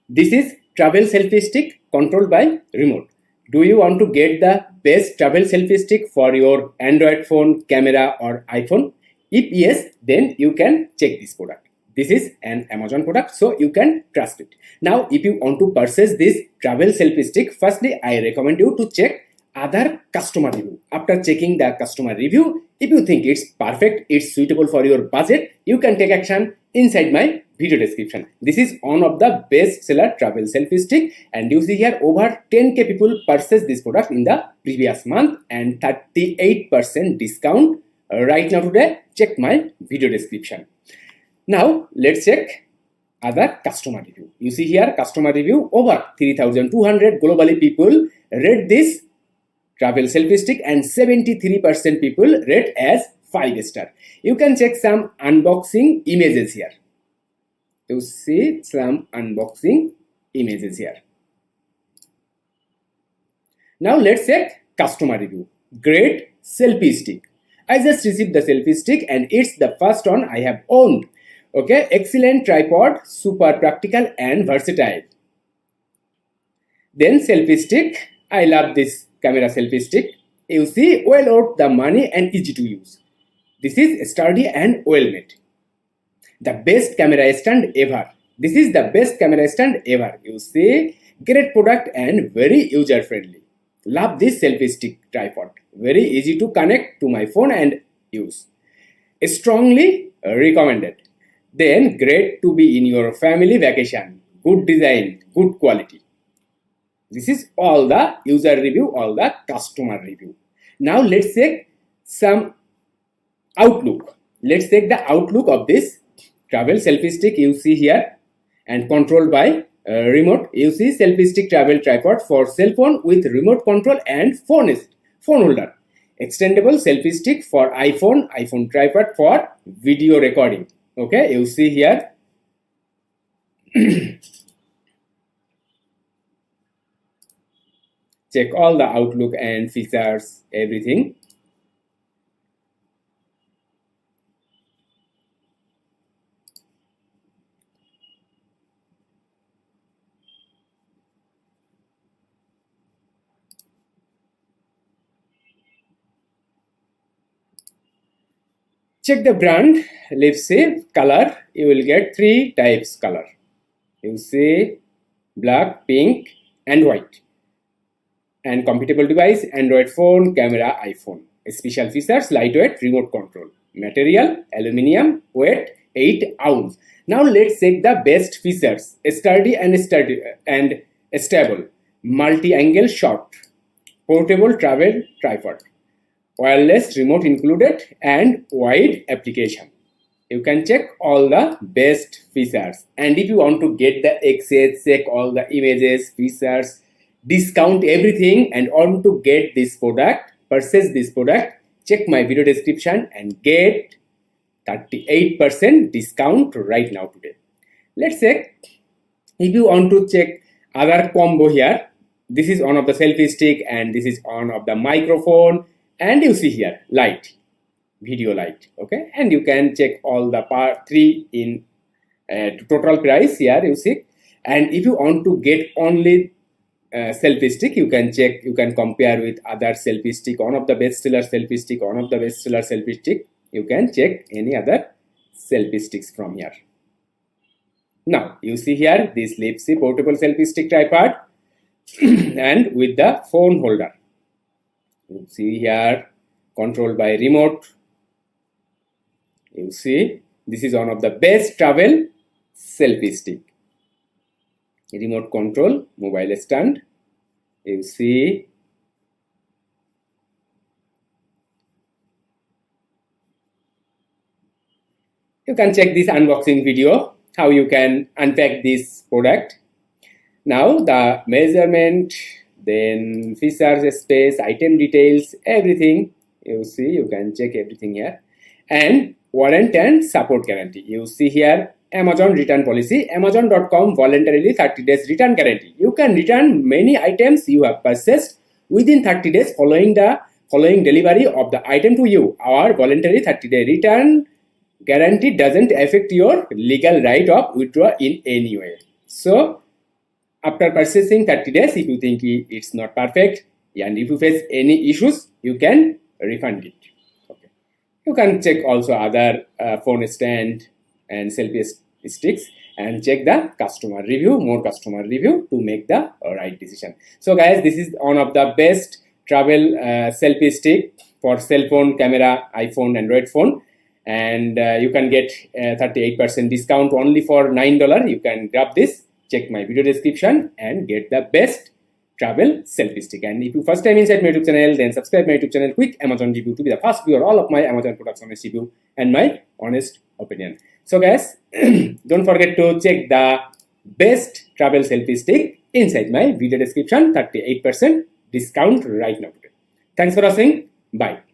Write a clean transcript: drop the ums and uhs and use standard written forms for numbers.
This is travel selfie stick controlled by remote. Do you want to get the best travel selfie stick for your Android phone, camera or iPhone? If yes, then you can check this product. This is an Amazon product, so you can trust it. Now, if you want to purchase this travel selfie stick, firstly, I recommend you to check other customer review. After checking the customer review, if you think it's perfect, it's suitable for your budget, you can take action inside my video description. This is one of the best seller travel selfie stick, and you see here over 10k people purchased this product in the previous month and 38% discount right now today. Check my video description. Now let's check other customer review. You see here customer review, over 3200 globally people rate this travel selfie stick and 73% people rate as 5 star. You can check some unboxing images here. You see some unboxing images here. Now let's check customer review. Great selfie stick. I just received the selfie stick and it's the first one I have owned. Okay, excellent tripod, super practical and versatile. Then selfie stick. I love this camera selfie stick. You see, well worth the money and easy to use. This is sturdy and well made. The best camera stand ever. This is the best camera stand ever. You see, great product and very user friendly. Love this selfie stick tripod. Very easy to connect to my phone and use. Strongly recommended. Then great to be in your family vacation. Good design, good quality. This is all the user review, all the customer review. Now let's check some outlook. Let's check the outlook of this travel selfie stick you see here and controlled by remote. You see selfie stick travel tripod for cell phone with remote control and phone holder. Extendable selfie stick for iPhone tripod for video recording. Okay, you see here. Check all the outlook and features, everything. Check the brand, Liphisy, color. You will get 3 types color. You see black, pink and white. And compatible device, Android phone, camera, iPhone. Special features, lightweight, remote control. Material, aluminium, weight 8 ounce. Now let's check the best features. Sturdy and stable. Multi-angle shot. Portable travel tripod. Wireless remote included and wide application. You can check all the best features. And if you want to get the access, check all the images, features, discount everything and want to get this product, purchase this product, check my video description and get 38% discount right now today. Let's check. If you want to check other combo here, this is one of the selfie stick and this is one of the microphone. And you see here light, video light. Okay, and you can check all the part 3 in total price here. You see, and if you want to get only selfie stick, you can check, you can compare with other selfie stick, one of the best seller selfie stick, one of the best seller selfie stick. You can check any other selfie sticks from here. Now you see here this Liphisy portable selfie stick tripod and with the phone holder. You see here controlled by remote. You see this is one of the best travel selfie stick. Remote control, mobile stand. You see you can check this unboxing video how you can unpack this product. Now the measurement, then features, space, item details, everything. You see, you can check everything here. And warranty and support guarantee. You see here Amazon return policy. Amazon.com voluntarily 30 days return guarantee. You can return many items you have purchased within 30 days following delivery of the item to you. Our voluntary 30-day return guarantee doesn't affect your legal right of withdraw in any way. So after purchasing 30 days, if you think it's not perfect and if you face any issues, you can refund it. Okay. You can check also other phone stand and selfie sticks and check the customer review, more customer review to make the right decision. So guys, this is one of the best travel selfie stick for cell phone, camera, iPhone, Android phone, and you can get 38% discount only for $9. You can grab this, check my video description and get the best travel selfie stick. And if you first time inside my YouTube channel, then subscribe my YouTube channel, quick Amazon review, to be the first viewer all of my Amazon products honest review and my honest opinion. So guys, don't forget to check the best travel selfie stick inside my video description, 38% discount right now. Thanks for watching. Bye.